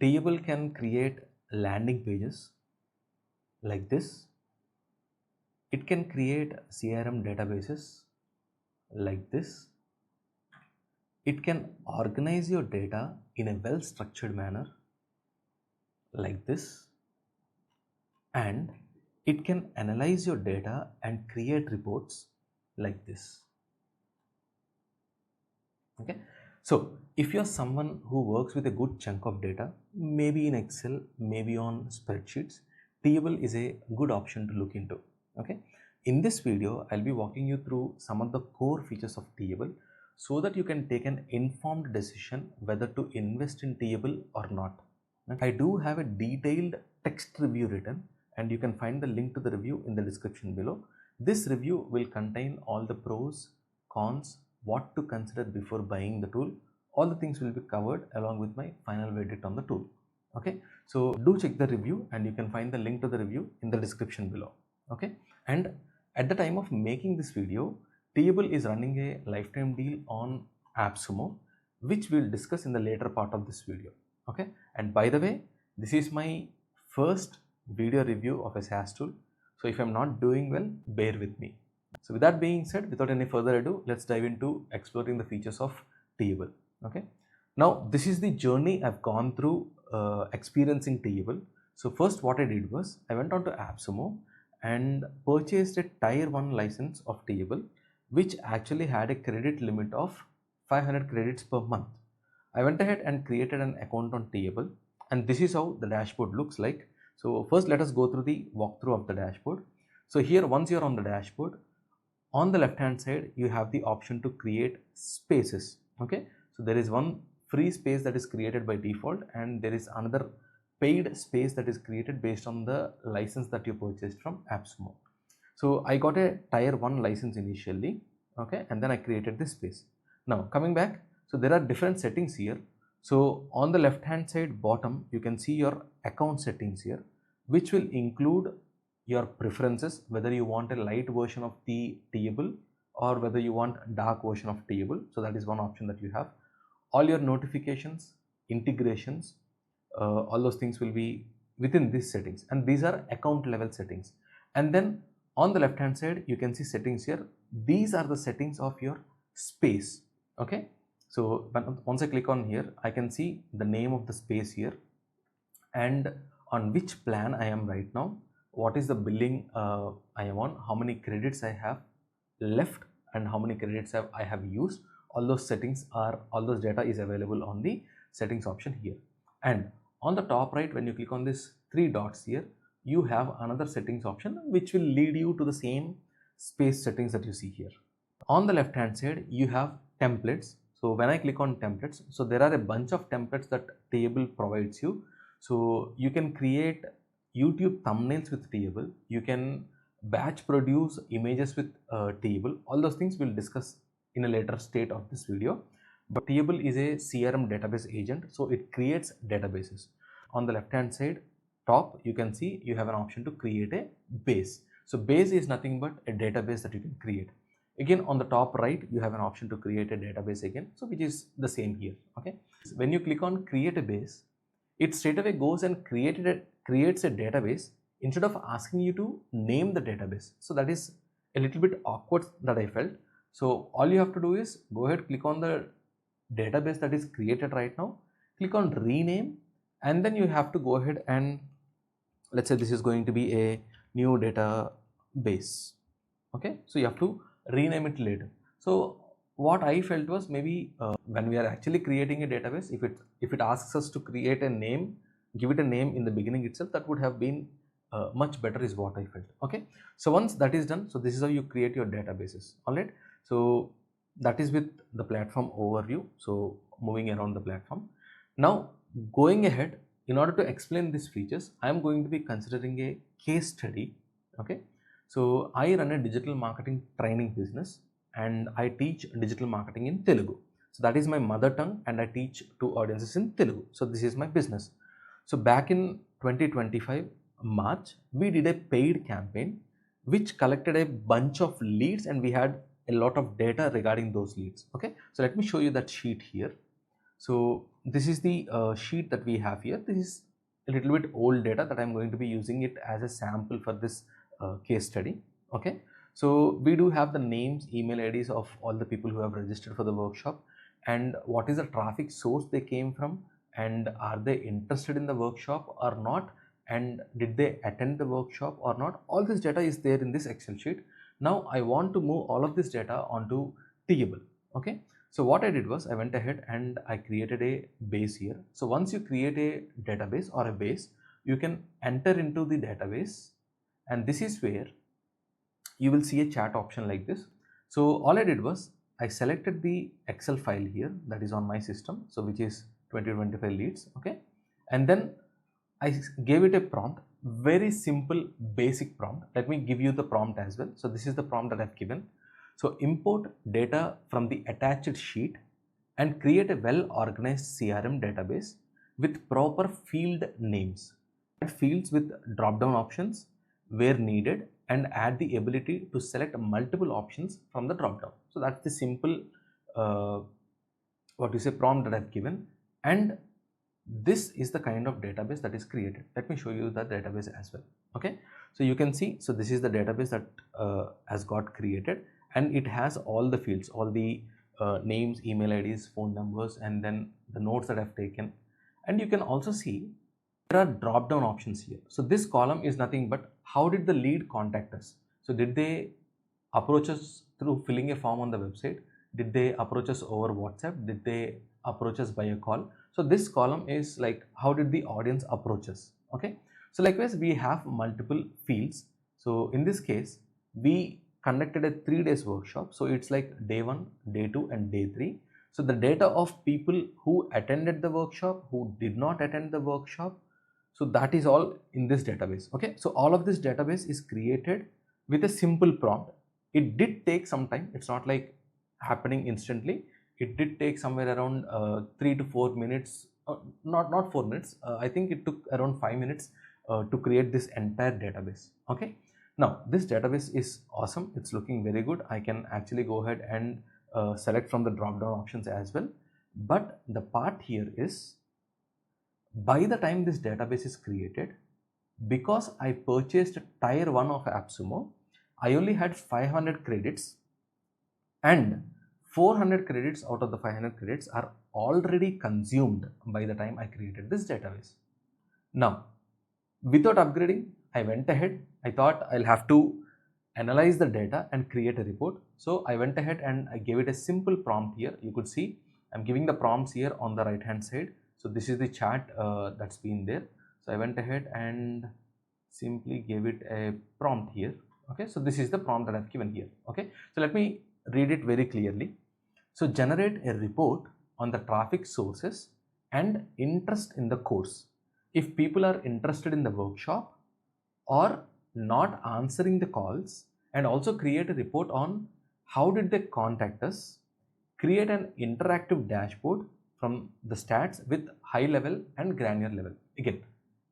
Teable can create landing pages like this. It can create CRM databases like this. It can organize your data in a well structured manner like this, and it can analyze your data and create reports like this. Okay, so if you're someone who works with a good chunk of data, maybe in Excel, maybe on spreadsheets, Teable is a good option to look into. Okay, in this video I'll be walking you through some of the core features of Teable so that you can take an informed decision whether to invest in Teable or not. I do have a detailed text review written, and you can find the link to the review in the description below. This review will contain all the pros, cons, what to consider before buying the tool. All the things will be covered along with my final verdict on the tool. Okay, so do check the review, and you can find the link to the review in the description below. Okay, and at the time of making this video, Teable is running a lifetime deal on AppSumo, which we'll discuss in the later part of this video. Okay, and by the way, this is my first video review of a SaaS tool, so if I'm not doing well, bear with me. So with that being said, without any further ado, let's dive into exploring the features of Teable. Okay, now this is the journey I've gone through experiencing Teable. So first what I did was I went on to AppSumo and purchased a tier 1 license of Teable, which actually had a credit limit of 500 credits per month. I went ahead and created an account on Teable, and this is how the dashboard looks like. So first let us go through the walkthrough of the dashboard. So here, once you're on the dashboard, on the left hand side you have the option to create spaces. Okay, so there is one free space that is created by default, and there is another paid space that is created based on the license that you purchased from AppSumo. So I got a tier 1 license initially, okay, and then I created this space. Now coming back, so there are different settings here. So on the left hand side bottom, you can see your account settings here, which will include your preferences, whether you want a light version of the Teable or whether you want a dark version of Teable. So that is one option that you have. All your notifications, integrations, all those things will be within these settings, and these are account level settings. And then on the left hand side you can see settings here. These are the settings of your space. Okay, so once I click on here, I can see the name of the space here and on which plan I am right now, what is the billing I am on, how many credits I have left, and how many credits I have used. All those settings are, all those data is available on the settings option here. And on the top right, when you click on this 3 dots here, you have another settings option which will lead you to the same space settings that you see here. On the left hand side you have templates. So when I click on templates, so there are a bunch of templates that Teable provides you. So you can create YouTube thumbnails with Teable, you can batch produce images with Teable. All those things we'll discuss in a later state of this video. But Teable is a CRM database agent, so it creates databases. On the left hand side top, you can see you have an option to create a base. So base is nothing but a database that you can create. Again, on the top right you have an option to create a database again, so which is the same here. Okay, when you click on create a base, it straight away goes and creates a database instead of asking you to name the database. So that is a little bit awkward that I felt. So all you have to do is go ahead, click on the database that is created right now, click on rename, and then you have to go ahead and let's say this is going to be a new database. Okay, so you have to rename it later. So what I felt was maybe when we are actually creating a database, if it asks us to create a name, give it a name in the beginning itself, that would have been much better is what I felt. Okay, so once that is done, so this is how you create your databases. All right, so that is with the platform overview. So moving around the platform, now going ahead, in order to explain these features, I am going to be considering a case study. Okay, so I run a digital marketing training business and I teach digital marketing in Telugu. So that is my mother tongue, and I teach to audiences in Telugu. So this is my business. So back in 2025 March, we did a paid campaign which collected a bunch of leads, and we had a lot of data regarding those leads. Okay, so let me show you that sheet here. So this is the sheet that we have here. This is a little bit old data that I'm going to be using it as a sample for this case study. Okay, so we do have the names, email IDs of all the people who have registered for the workshop, and what is the traffic source they came from, and are they interested in the workshop or not, and did they attend the workshop or not. All this data is there in this Excel sheet. Now I want to move all of this data onto Teable. Okay, so what I did was I went ahead and I created a base here. So once you create a database or a base, you can enter into the database, and this is where you will see a chat option like this. So all I did was I selected the Excel file here that is on my system, so which is 2025 leads. Okay, and then I gave it a prompt, very simple basic prompt. Let me give you the prompt as well. So this is the prompt that I've given. So import data from the attached sheet and create a well organized CRM database with proper field names. Add fields with drop down options where needed and add the ability to select multiple options from the drop down. So that's the simple prompt that I've given, and this is the kind of database that is created. Let me show you the database as well. Okay, so you can see, so this is the database that has got created, and it has all the fields, all the names, email IDs, phone numbers, and then the notes that I've taken. And you can also see there are drop down options here. So this column is nothing but how did the lead contact us. So did they approach us through filling a form on the website? Did they approach us over WhatsApp? Did they approach us by a call? So this column is like how did the audience approach us. Okay, so likewise we have multiple fields. So in this case we conducted a 3 days workshop, so it's like day 1, day 2 and day 3. So the data of people who attended the workshop, who did not attend the workshop, so that is all in this database. Okay, so all of this database is created with a simple prompt. It did take some time, it's not like happening instantly. It did take somewhere around 3 to 4 minutes, not 4 minutes, I think it took around 5 minutes to create this entire database. Okay, now this database is awesome, it's looking very good. I can actually go ahead and select from the drop down options as well. But the part here is, by the time this database is created, because I purchased tier 1 of AppSumo, I only had 500 credits, and 400 credits out of the 500 credits are already consumed by the time I created this database. Now, without upgrading, I went ahead. I thought I'll have to analyze the data and create a report. So I went ahead and I gave it a simple prompt here. You could see I'm giving the prompts here on the right hand side. So this is the chat that's been there. So I went ahead and simply gave it a prompt here. Okay, so this is the prompt that I've given here. Okay, so let me read it very clearly. So generate a report on the traffic sources and interest in the course. If people are interested in the workshop or not answering the calls, and also create a report on how did they contact us. Create an interactive dashboard from the stats with high level and granular level. Again,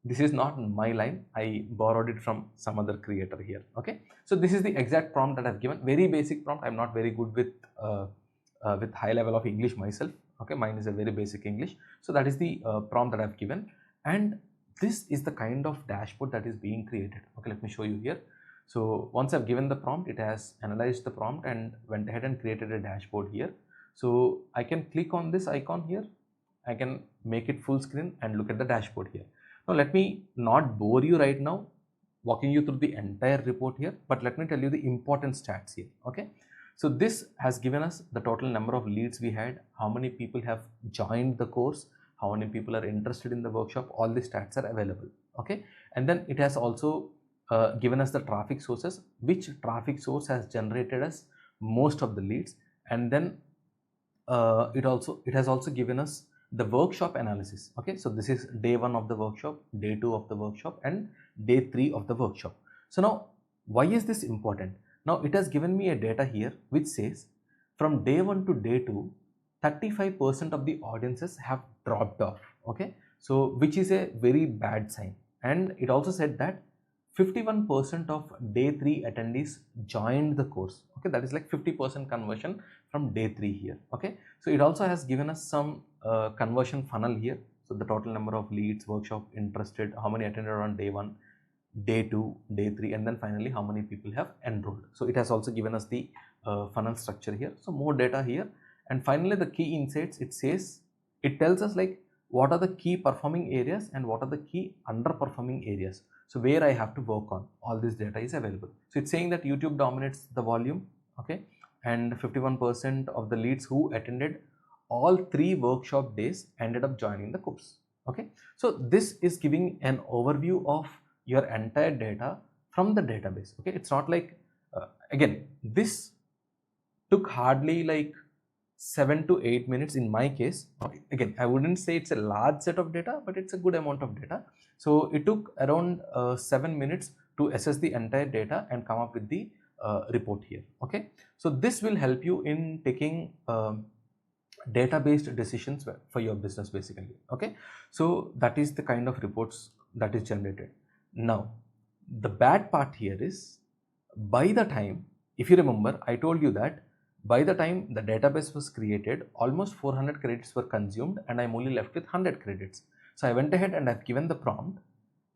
this is not my line, I borrowed it from some other creator here. Okay, so this is the exact prompt that I've given. Very basic prompt. I'm not very good with high level of English myself. Okay, mine is a very basic English. So that is the prompt that I've given, and this is the kind of dashboard that is being created. Okay, let me show you here. So once I've given the prompt, it has analyzed the prompt and went ahead and created a dashboard here. So I can click on this icon here, I can make it full screen and look at the dashboard here. Now let me not bore you right now walking you through the entire report here, but let me tell you the important stats here. Okay, so this has given us the total number of leads we had, how many people have joined the course, how many people are interested in the workshop. All the stats are available. Okay, and then it has also given us the traffic sources, which traffic source has generated us most of the leads, and then it has also given us the workshop analysis. Okay, so this is day 1 of the workshop, day 2 of the workshop, and day 3 of the workshop. So now why is this important? Now it has given me a data here which says from day 1 to day 2, 35% of the audiences have dropped off. Okay, so which is a very bad sign. And it also said that 51% of day 3 attendees joined the course. Okay, that is like 50% conversion from day 3 here. Okay, so it also has given us some conversion funnel here. So the total number of leads, workshop interested, how many attended on day 1, day 2, day 3, and then finally how many people have enrolled. So it has also given us the funnel structure here. So more data here, and finally the key insights, it tells us like what are the key performing areas and what are the key underperforming areas. So where I have to work on, all this data is available. So it's saying that YouTube dominates the volume, okay, and 51% of the leads who attended all 3 workshop days ended up joining the course. Okay, so this is giving an overview of your entire data from the database. Okay, it's not like again, this took hardly like 7 to 8 minutes in my case. Again, I wouldn't say it's a large set of data, but it's a good amount of data. So it took around 7 minutes to assess the entire data and come up with the report here. Okay, so this will help you in taking data-based decisions for your business basically. Okay, so that is the kind of reports that is generated. Now the bad part here is, by the time, if you remember, I told you that by the time the database was created, almost 400 credits were consumed and I'm only left with 100 credits. So I went ahead and I've given the prompt.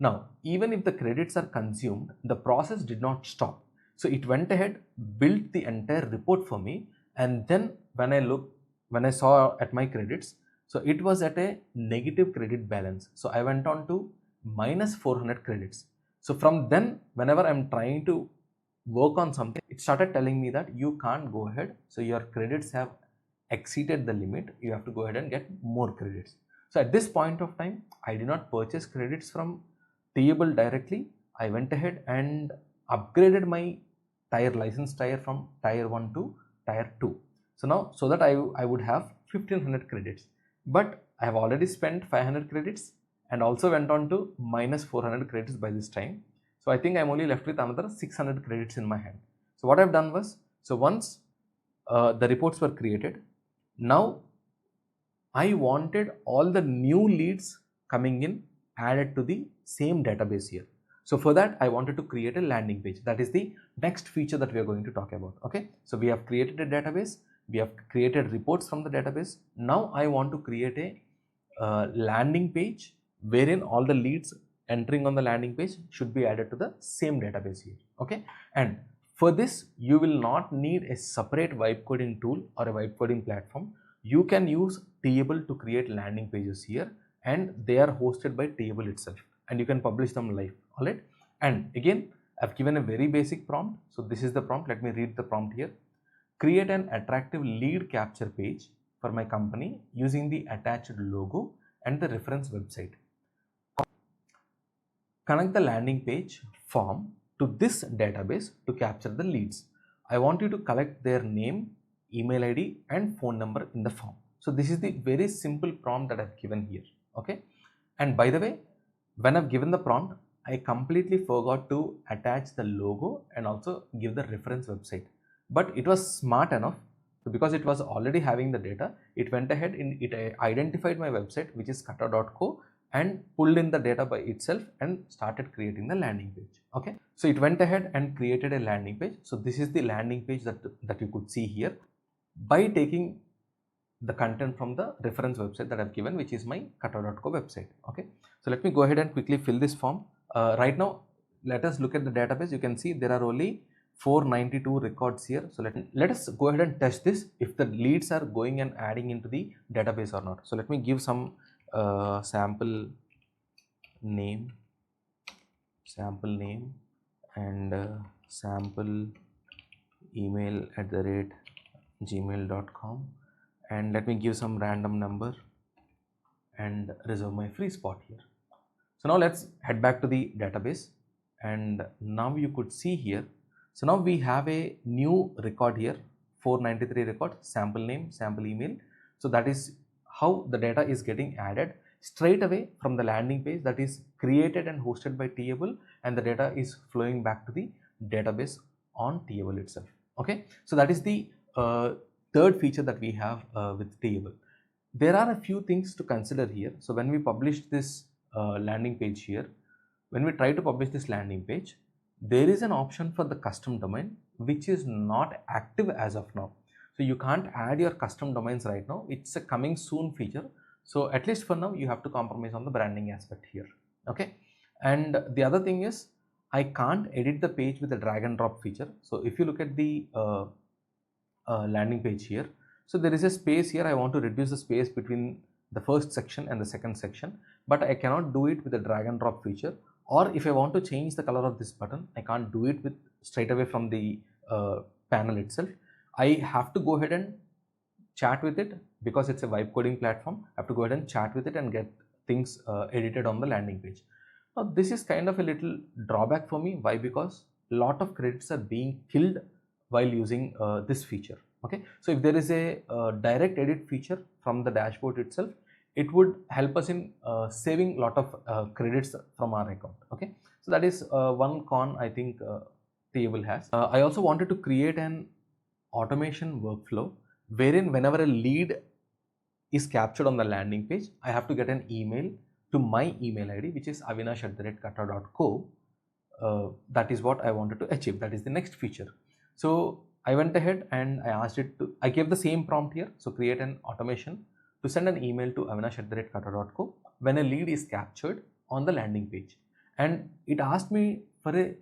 Now even if the credits are consumed, the process did not stop. So it went ahead, built the entire report for me, and then when I saw at my credits, so it was at a negative credit balance. So I went on to minus 400 credits. So from then, whenever I'm trying to work on something, it started telling me that you can't go ahead. So your credits have exceeded the limit. You have to go ahead and get more credits. So at this point of time, I did not purchase credits from Teable directly. I went ahead and upgraded my license tier from tier 1 to tier 2. So now, so that I would have 1500 credits, but I have already spent 500 credits and also went on to minus 400 credits by this time. So I think I'm only left with another 600 credits in my hand. So what I've done was, so once the reports were created, now I wanted all the new leads coming in added to the same database here. So for that, I wanted to create a landing page. That is the next feature that we are going to talk about. Okay, so we have created a database. We have created reports from the database. Now I want to create a landing page wherein all the leads entering on the landing page should be added to the same database here. Okay, and for this you will not need a separate vibe coding tool or a vibe coding platform. You can use Teable to create landing pages here, and they are hosted by Teable itself, and you can publish them live. All right, and again I've given a very basic prompt. So this is the prompt. Let me read the prompt here. Create an attractive lead capture page for my company using the attached logo and the reference website. Connect the landing page form to this database to capture the leads. I want you to collect their name, email ID and phone number in the form. So this is the very simple prompt that I've given here. Okay, and by the way, when I've given the prompt, I completely forgot to attach the logo and also give the reference website. But it was smart enough, because it was already having the data, it went ahead and it identified my website, which is kata.co, and pulled in the data by itself and started creating the landing page. Okay, so it went ahead and created a landing page. So this is the landing page that you could see here by taking the content from the reference website that I've given, which is my kata.co website. Okay, so let me go ahead and quickly fill this form. Right now, let us look at the database. You can see there are only 492 records here. So let us go ahead and test this if the leads are going and adding into the database or not. So let me give some sample name and sample email @gmail.com, and let me give some random number and reserve my free spot here. So now let's head back to the database, and now you could see here. So now we have a new record here, 493 record, sample name, sample email. So that is how the data is getting added straight away from the landing page that is created and hosted by Teable, and the data is flowing back to the database on Teable itself. Okay, so that is the third feature that we have with Teable. There are a few things to consider here. So when we publish this landing page here, when we try to publish this landing page, there is an option for the custom domain which is not active as of now. So you can't add your custom domains right now. It's a coming soon feature. So at least for now, you have to compromise on the branding aspect here. Okay. And the other thing is, I can't edit the page with a drag and drop feature. So if you look at the landing page here, so there is a space here. I want to reduce the space between the first section and the second section, but I cannot do it with a drag and drop feature. Or if I want to change the color of this button, I can't do it with straight away from the panel itself. I have to go ahead and chat with it, because it's a vibe coding platform. I have to go ahead and chat with it and get things edited on the landing page. Now this is kind of a little drawback for me. Why? Because a lot of credits are being killed while using this feature. Okay, so if there is a direct edit feature from the dashboard itself, it would help us in saving a lot of credits from our account. Okay, so that is one con I think Teable has. I also wanted to create an automation workflow wherein whenever a lead is captured on the landing page, I have to get an email to my email ID, which is avinash@kata.co. That is what I wanted to achieve. That is the next feature. So I went ahead and I asked it to, I gave the same prompt here. So create an automation to send an email to avinash@kata.co when a lead is captured on the landing page. And it asked me for a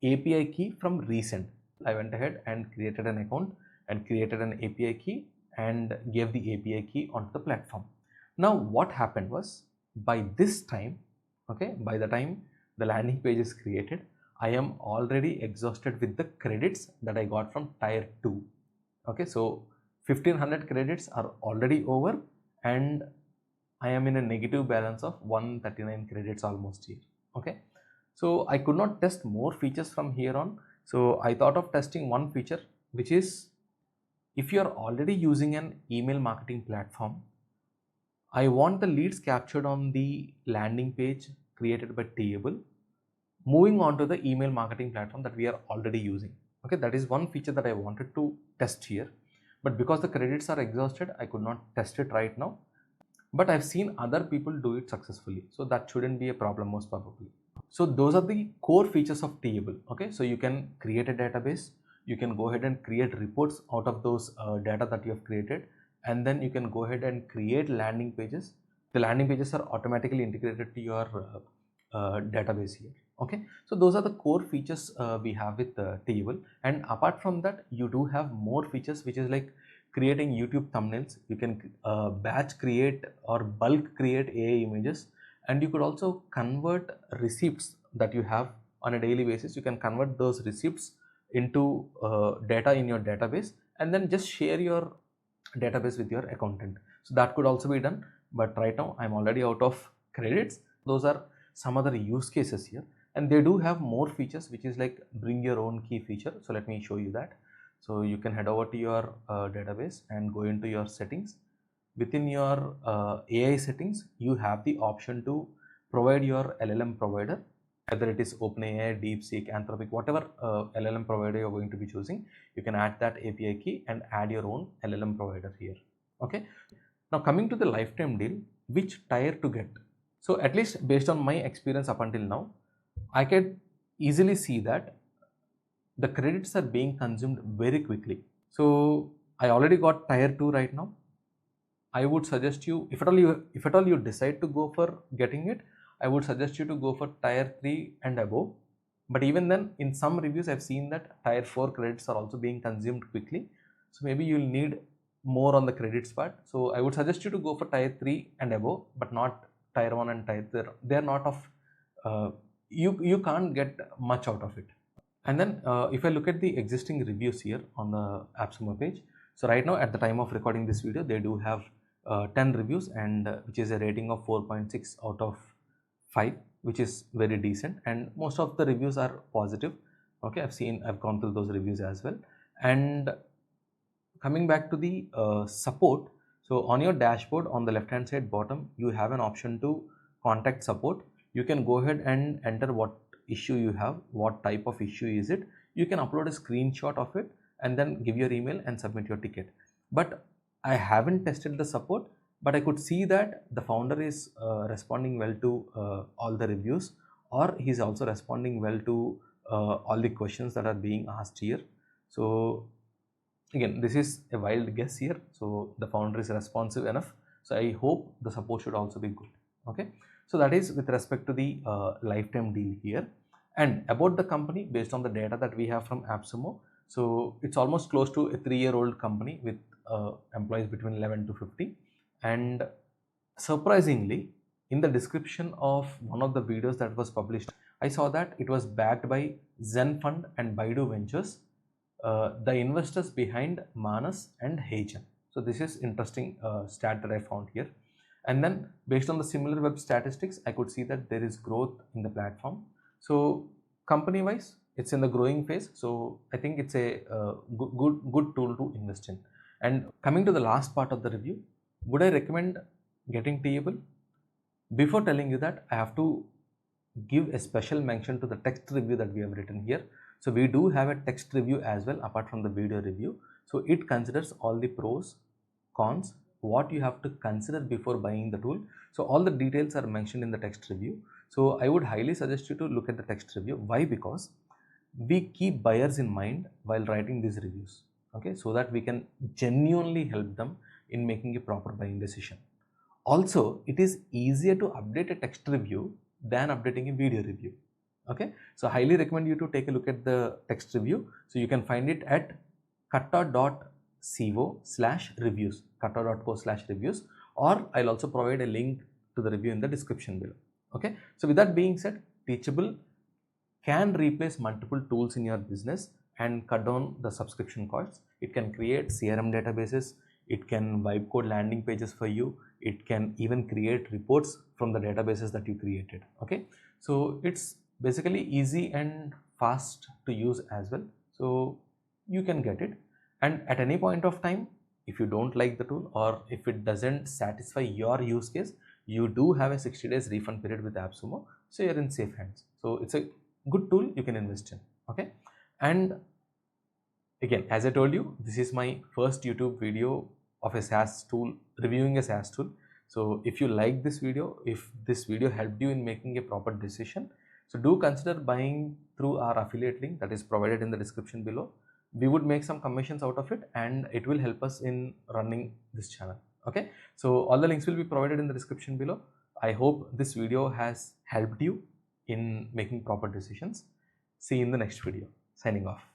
API key from recent. I went ahead and created an account and created an API key and gave the API key onto the platform. Now what happened was, by this time, okay, by the time the landing page is created, I am already exhausted with the credits that I got from tier 2. Okay, so 1500 credits are already over and I am in a negative balance of 139 credits almost here. Okay, so I could not test more features from here on. So I thought of testing one feature, which is, if you are already using an email marketing platform, I want the leads captured on the landing page created by Teable moving on to the email marketing platform that we are already using. Okay, that is one feature that I wanted to test here, but because the credits are exhausted, I could not test it right now. But I've seen other people do it successfully, so that shouldn't be a problem most probably. So those are the core features of Teable. Okay, so you can create a database, you can go ahead and create reports out of those data that you have created, and then you can go ahead and create landing pages. The landing pages are automatically integrated to your database here. Okay, so those are the core features we have with Teable. And apart from that, you do have more features, which is like creating YouTube thumbnails. You can batch create or bulk create AI images, and you could also convert receipts that you have on a daily basis. You can convert those receipts into data in your database and then just share your database with your accountant. So that could also be done, but right now I'm already out of credits. Those are some other use cases here, and they do have more features, which is like bring your own key feature. So let me show you that. So you can head over to your database and go into your settings. Within your AI settings, you have the option to provide your LLM provider, whether it is OpenAI, DeepSeek, Anthropic, whatever LLM provider you're going to be choosing. You can add that API key and add your own LLM provider here. Okay. Now coming to the lifetime deal, which tier to get? So at least based on my experience up until now, I can easily see that the credits are being consumed very quickly. So I already got tier 2 right now. I would suggest you, if at all you decide to go for getting it, I would suggest you to go for tier 3 and above. But even then, in some reviews, I've seen that tier 4 credits are also being consumed quickly. So maybe you'll need more on the credits part. So I would suggest you to go for tier 3 and above, but not tier 1 and tier 3. They're not of, you can't get much out of it. And then if I look at the existing reviews here on the AppSumo page, so right now at the time of recording this video, they do have 10 reviews, and which is a rating of 4.6 out of 5, which is very decent, and most of the reviews are positive. Okay, I've gone through those reviews as well. And coming back to the support, so on your dashboard on the left hand side bottom, you have an option to contact support. You can go ahead and enter what issue you have, what type of issue is it. You can upload a screenshot of it and then give your email and submit your ticket. But I haven't tested the support, but I could see that the founder is responding well to all the reviews, or he's also responding well to all the questions that are being asked here. So Again, this is a wild guess here, so the founder is responsive enough, so I hope the support should also be good. Okay, so that is with respect to the lifetime deal here. And about the company, based on the data that we have from AppSumo, so it's almost close to a 3-year-old company with employees between 11 to 50. And surprisingly, in the description of one of the videos that was published, I saw that it was backed by Zen Fund and Baidu Ventures, the investors behind Manas and Heijan. So this is interesting stat that I found here. And then based on the similar web statistics, I could see that there is growth in the platform. So company wise, it's in the growing phase. So I think it's a good tool to invest in. And coming to the last part of the review, would I recommend getting Teable? Before telling you that, I have to give a special mention to the text review that we have written here. So we do have a text review as well apart from the video review. So it considers all the pros, cons, what you have to consider before buying the tool. So all the details are mentioned in the text review. So I would highly suggest you to look at the text review. Why? Because we keep buyers in mind while writing these reviews, okay, so that we can genuinely help them in making a proper buying decision. Also, it is easier to update a text review than updating a video review. Okay, so highly recommend you to take a look at the text review. So you can find it at kutta.co/reviews, kutta.co/reviews, or I'll also provide a link to the review in the description below. Okay, so with that being said, Teachable can replace multiple tools in your business and cut down the subscription costs. It can create CRM databases, it can vibe code landing pages for you, it can even create reports from the databases that you created. Okay, so it's basically easy and fast to use as well, so you can get it. And at any point of time, if you don't like the tool or if it doesn't satisfy your use case, you do have a 60 days refund period with AppSumo, so you're in safe hands. So it's a good tool you can invest in. Okay, and again, as I told you, this is my first YouTube video of a SaaS tool, reviewing a SaaS tool. So if you like this video, if this video helped you in making a proper decision, so do consider buying through our affiliate link that is provided in the description below. We would make some commissions out of it and it will help us in running this channel. Okay, so all the links will be provided in the description below. I hope this video has helped you in making proper decisions. See you in the next video. Signing off.